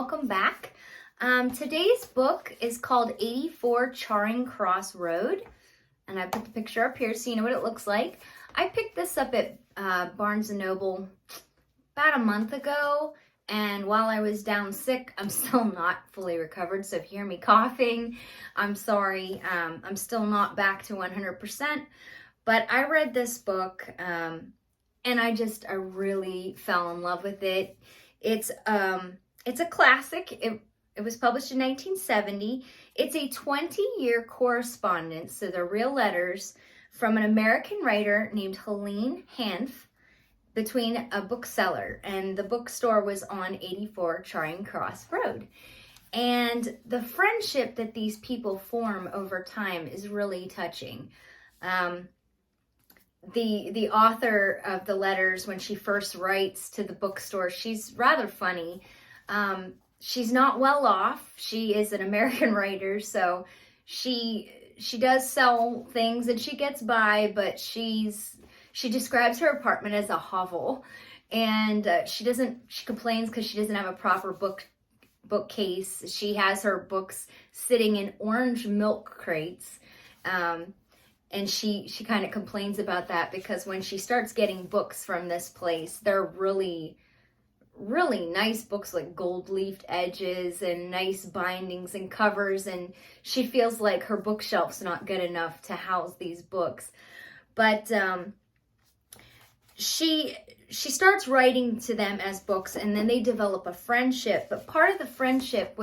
welcome back. Today's book is called 84 Charing Cross Road, and I put the picture up here so you know what it looks like. I picked this up at Barnes & Noble about a month ago, and while I was down sick, I'm still not fully recovered, so if you hear me coughing, I'm sorry. I'm still not back to 100%, but I read this book, and I really fell in love with it. It's a classic. It was published in 1970. It's a 20-year correspondence, so they're real letters, from an American writer named Helene Hanff between a bookseller, and the bookstore was on 84 Charing Cross Road. And the friendship that these people form over time is really touching. The author of the letters, when she first writes to the bookstore, she's rather funny. She's not well off. She is an American writer, so she does sell things and she gets by, but she describes her apartment as a hovel, and she complains because she doesn't have a proper bookcase. She has her books sitting in orange milk crates. And she kind of complains about that because when she starts getting books from this place, they're really, really nice books, like gold-leafed edges and nice bindings and covers, and she feels like her bookshelf's not good enough to house these books. But she starts writing to them as books, and then they develop a friendship. But part of the friendship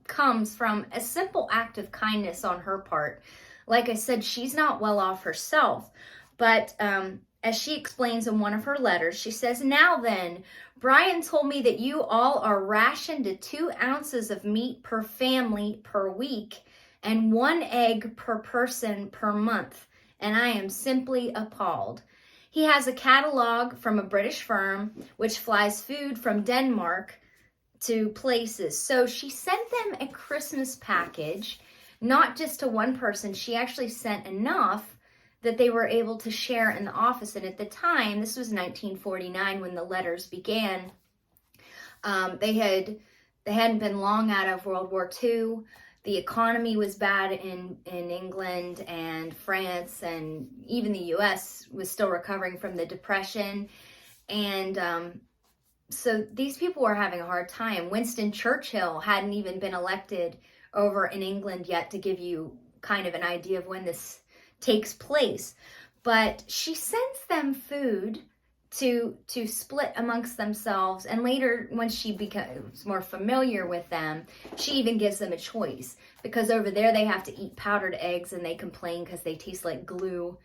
comes from a simple act of kindness on her part. Like I said, she's not well off herself, but as she explains in one of her letters, she says, "Now then, Brian told me that you all are rationed to 2 ounces of meat per family per week and 1 egg per person per month, and I am simply appalled. He has a catalog from a British firm which flies food from Denmark to places." So she sent them a Christmas package. Not just to one person, she actually sent enough that they were able to share in the office. And at the time, this was 1949 when the letters began, they hadn't been long out of World War II. The economy was bad in England and France, and even the US was still recovering from the Depression. And so these people were having a hard time. Winston Churchill hadn't even been elected over in England yet, to give you kind of an idea of when this takes place. But she sends them food to split amongst themselves, and later when she becomes more familiar with them, she even gives them a choice, because over there they have to eat powdered eggs and they complain because they taste like glue.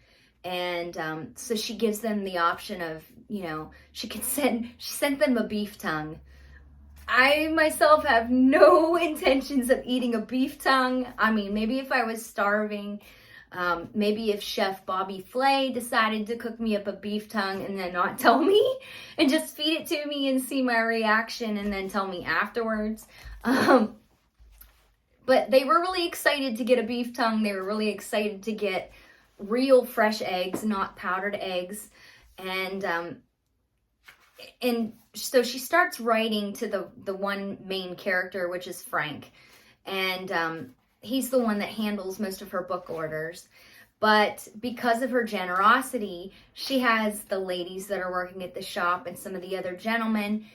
And so she gives them the option of, she sent them a beef tongue. I myself have no intentions of eating a beef tongue. I mean, maybe if I was starving, maybe if Chef Bobby Flay decided to cook me up a beef tongue and then not tell me and just feed it to me and see my reaction and then tell me afterwards. But they were really excited to get a beef tongue. They were really excited to get real fresh eggs, not powdered eggs. And so she starts writing to the one main character, which is Frank. And he's the one that handles most of her book orders. But because of her generosity, she has the ladies that are working at the shop and some of the other gentlemen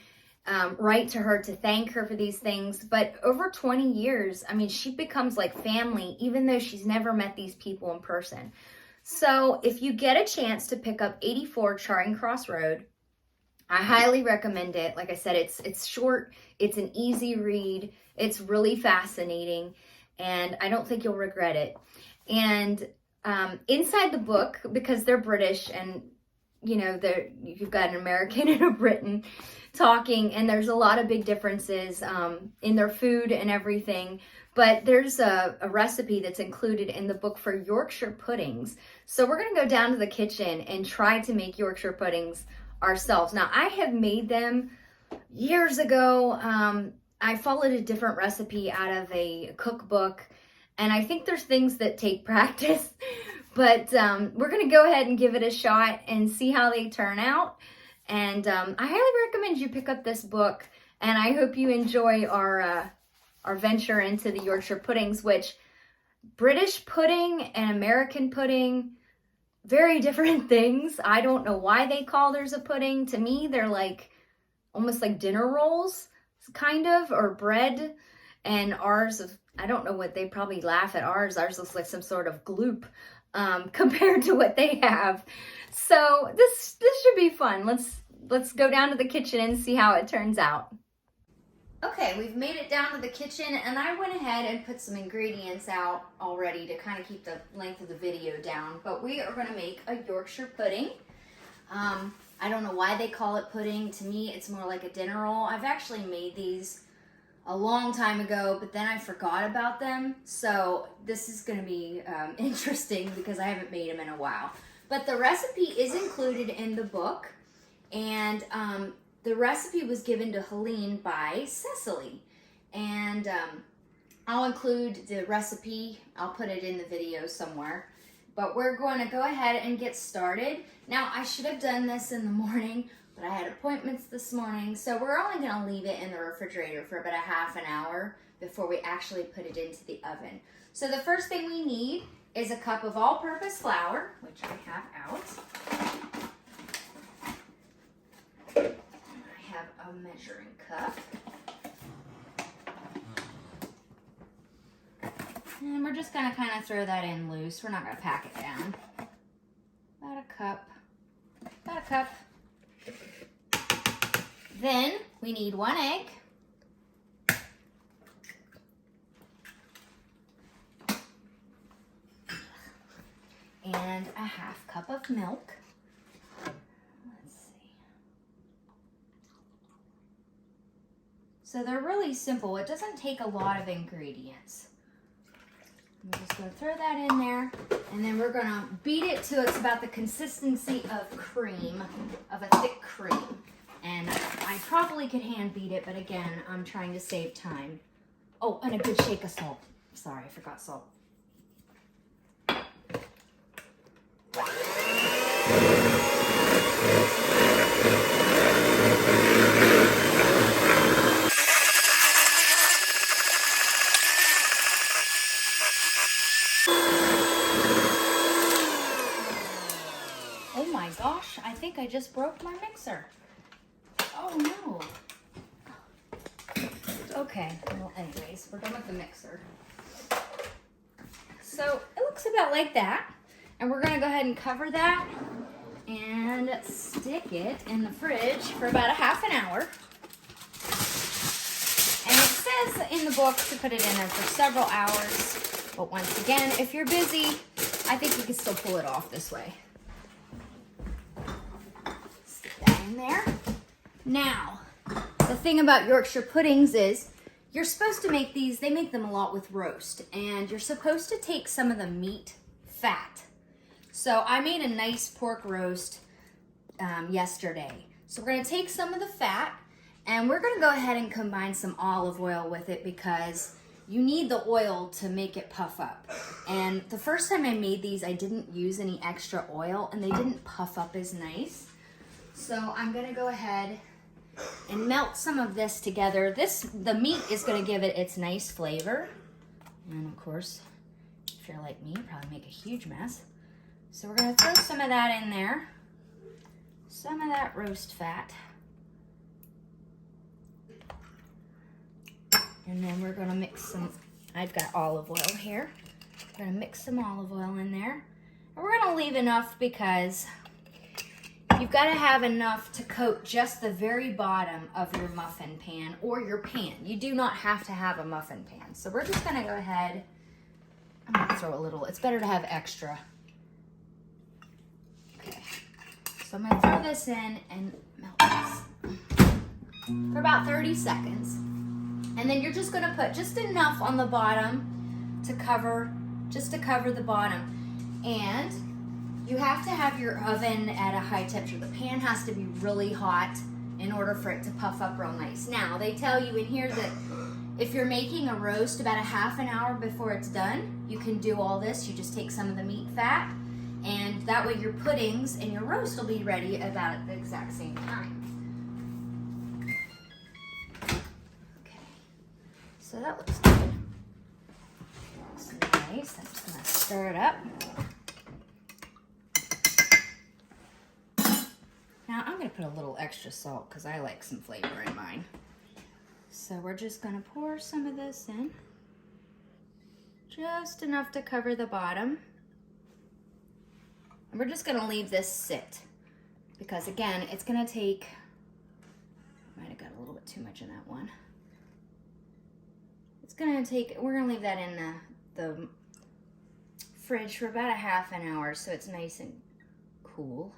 write to her to thank her for these things. But over 20 years, I mean, she becomes like family, even though she's never met these people in person. So if you get a chance to pick up 84 Charing Cross Road, I highly recommend it. Like I said, it's short, it's an easy read, it's really fascinating, and I don't think you'll regret it. And inside the book, because they're British and you've got an American and a Briton talking, and there's a lot of big differences in their food and everything. But there's a recipe that's included in the book for Yorkshire puddings. So we're going to go down to the kitchen and try to make Yorkshire puddings ourselves. Now, I have made them years ago. I followed a different recipe out of a cookbook, and I think there's things that take practice. But we're going to go ahead and give it a shot and see how they turn out. And I highly recommend you pick up this book And I hope you enjoy our venture into the Yorkshire puddings, which British pudding and American pudding, very different things. I don't know why they call theirs a pudding. To me, they're like almost like dinner rolls, kind of, or bread. And ours, I don't know what, they probably laugh at ours. Ours looks like some sort of gloop compared to what they have. So this should be fun. Let's go down to the kitchen and see how it turns out. Okay, we've made it down to the kitchen, and I went ahead and put some ingredients out already to kind of keep the length of the video down. But we are going to make a Yorkshire pudding. I don't know why they call it pudding. To me, it's more like a dinner roll. I've actually made these a long time ago, but then I forgot about them. So this is going to be interesting because I haven't made them in a while. But the recipe is included in the book, and the recipe was given to Helene by Cecily. And I'll include the recipe. I'll put it in the video somewhere. But we're going to go ahead and get started. Now, I should have done this in the morning, but I had appointments this morning. So we're only going to leave it in the refrigerator for about a half an hour before we actually put it into the oven. So the first thing we need is a cup of all-purpose flour, which I have out. I have a measuring cup. And we're just gonna kind of throw that in loose. We're not gonna pack it down. About a cup. Then we need 1 egg. And a half cup of milk. Let's see. So they're really simple. It doesn't take a lot of ingredients. I'm just going to throw that in there, and then we're going to beat it till it's about the consistency of cream, of a thick cream. And I probably could hand beat it, but again, I'm trying to save time. Oh, and a good shake of salt. Sorry, I forgot salt. Oh my gosh, I think I just broke my mixer. Oh no. Okay, well anyways, we're done with the mixer. So it looks about like that. And we're gonna go ahead and cover that and stick it in the fridge for about a half an hour. And it says in the book to put it in there for several hours. But once again, if you're busy, I think you can still pull it off this way. Stick that in there. Now, the thing about Yorkshire puddings is you're supposed to make these, they make them a lot with roast, and you're supposed to take some of the meat fat. So I made a nice pork roast yesterday. So we're gonna take some of the fat, and we're gonna go ahead and combine some olive oil with it because you need the oil to make it puff up. And the first time I made these, I didn't use any extra oil, and they didn't puff up as nice. So I'm gonna go ahead and melt some of this together. The meat is gonna give it its nice flavor. And of course, if you're like me, you probably make a huge mess. So we're gonna throw some of that in there. Some of that roast fat. And then we're gonna mix some, I've got olive oil here. We're gonna mix some olive oil in there. And we're gonna leave enough because you've gotta have enough to coat just the very bottom of your muffin pan or your pan. You do not have to have a muffin pan. So we're just gonna go ahead, I'm gonna throw a little, it's better to have extra. Okay, so I'm gonna throw this in and melt this for about 30 seconds. And then you're just gonna put just enough on the bottom to cover, just to cover the bottom. And you have to have your oven at a high temperature. The pan has to be really hot in order for it to puff up real nice. Now, they tell you in here that if you're making a roast about a half an hour before it's done, you can do all this. You just take some of the meat fat, and that way your puddings and your roast will be ready about at the exact same time. So that looks good. Looks nice. I'm just gonna stir it up. Now I'm gonna put a little extra salt because I like some flavor in mine. So we're just gonna pour some of this in. Just enough to cover the bottom. And we're just gonna leave this sit because again, it's gonna take, I might have got a little bit too much in that one. It's gonna take, we're gonna leave that in the fridge for about a half an hour so it's nice and cool.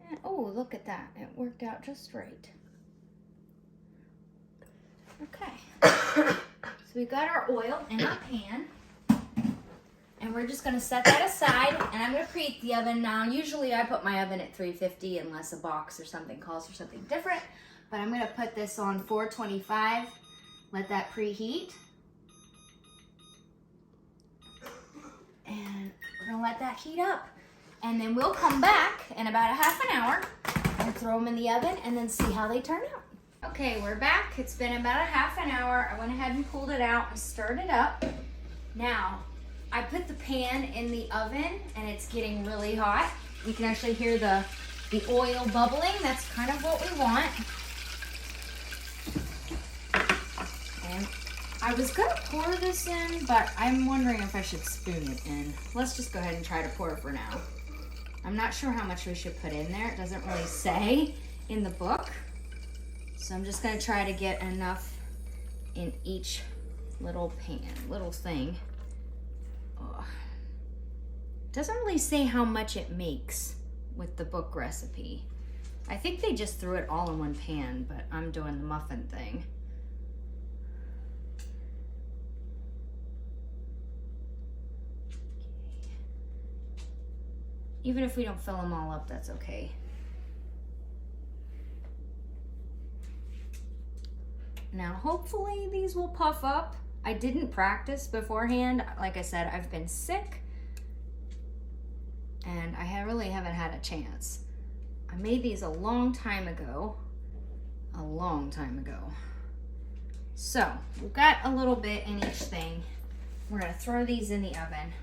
And, oh, look at that. It worked out just right. Okay. So we've got our oil in our pan. And we're just gonna set that aside, and I'm gonna preheat the oven. Now, usually I put my oven at 350 unless a box or something calls for something different, but I'm gonna put this on 425, let that preheat. And we're gonna let that heat up. And then we'll come back in about a half an hour and throw them in the oven and then see how they turn out. Okay, we're back. It's been about a half an hour. I went ahead and pulled it out and stirred it up. Now, I put the pan in the oven and it's getting really hot. You can actually hear the oil bubbling. That's kind of what we want. And I was gonna pour this in, but I'm wondering if I should spoon it in. Let's just go ahead and try to pour it for now. I'm not sure how much we should put in there. It doesn't really say in the book. So I'm just gonna try to get enough in each little pan, little thing. Oh. Doesn't really say how much it makes with the book recipe. I think they just threw it all in one pan, but I'm doing the muffin thing. Even if we don't fill them all up, that's okay. Now, hopefully these will puff up. I didn't practice beforehand. Like I said, I've been sick and I really haven't had a chance. I made these a long time ago. So we've got a little bit in each thing. We're gonna throw these in the oven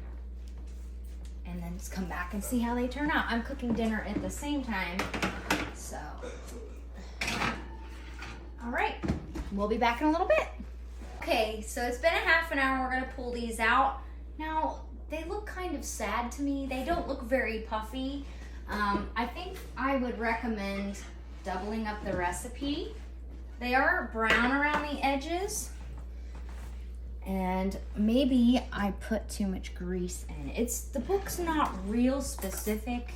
and then just come back and see how they turn out. I'm cooking dinner at the same time, so. All right, we'll be back in a little bit. Okay, so it's been a half an hour. We're gonna pull these out. Now, they look kind of sad to me. They don't look very puffy. I think I would recommend doubling up the recipe. They are brown around the edges. And maybe I put too much grease in. The book's not real specific,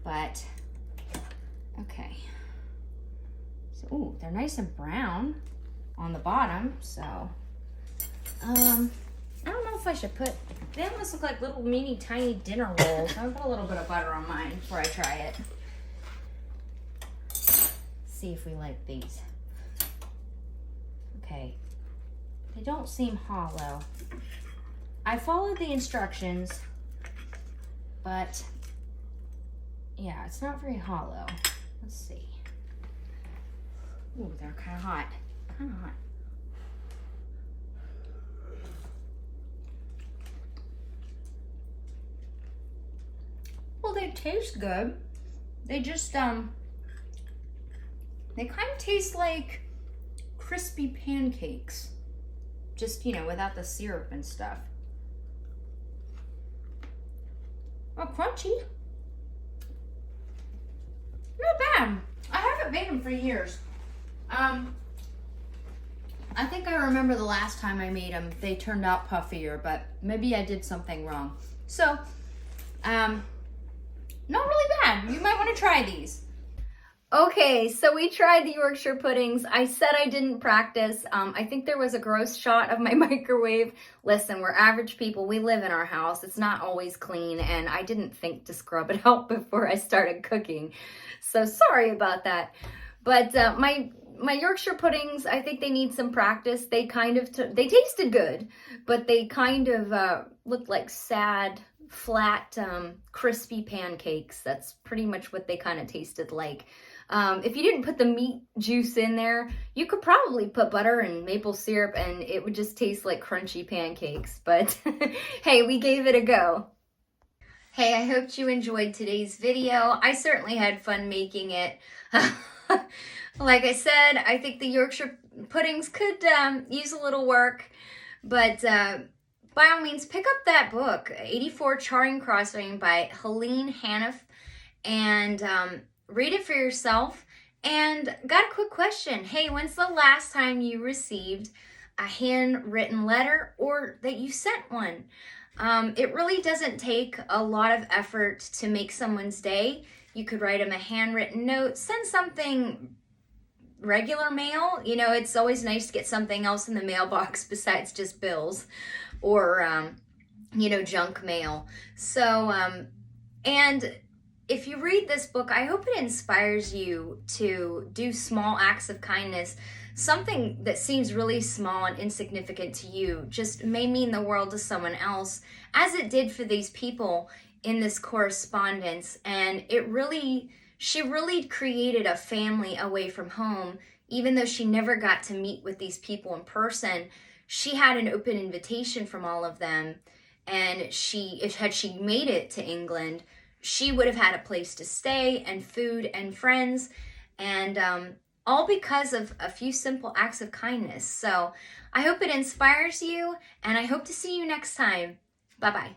but okay. So, ooh, they're nice and brown on the bottom, so I don't know if I should put, they almost look like little mini tiny dinner rolls. I'll put a little bit of butter on mine before I try it. See if we like these. Okay, they don't seem hollow. I followed the instructions, but yeah, it's not very hollow. Let's see. Ooh, they're kind of hot. Well, they taste good. They just, they kind of taste like crispy pancakes. Just, you know, without the syrup and stuff. Oh, crunchy. Not bad. I haven't made them for years. I think I remember the last time I made them, they turned out puffier, but maybe I did something wrong. So, not really bad. You might want to try these. Okay, so we tried the Yorkshire puddings. I said I didn't practice. I think there was a gross shot of my microwave. Listen, we're average people. We live in our house. It's not always clean, and I didn't think to scrub it out before I started cooking. So sorry about that. But my Yorkshire puddings, I think they need some practice. They kind of, they tasted good, but they kind of looked like sad flat, crispy pancakes. That's pretty much what they kind of tasted like. If you didn't put the meat juice in there, you could probably put butter and maple syrup and it would just taste like crunchy pancakes. But hey, we gave it a go. Hey, I hope you enjoyed today's video. I certainly had fun making it. Like I said, I think the Yorkshire puddings could use a little work, but by all means, pick up that book, 84 Charing Crossing by Helene Haniff, and read it for yourself. And got a quick question. Hey, when's the last time you received a handwritten letter or that you sent one? It really doesn't take a lot of effort to make someone's day. You could write them a handwritten note, send something regular mail. You know, it's always nice to get something else in the mailbox besides just bills or, you know, junk mail. So, and if you read this book, I hope it inspires you to do small acts of kindness. Something that seems really small and insignificant to you just may mean the world to someone else, as it did for these people in this correspondence. And she really created a family away from home. Even though she never got to meet with these people in person, she had an open invitation from all of them. And had she made it to England, she would have had a place to stay and food and friends, and all because of a few simple acts of kindness. So I hope it inspires you, and I hope to see you next time. Bye-bye.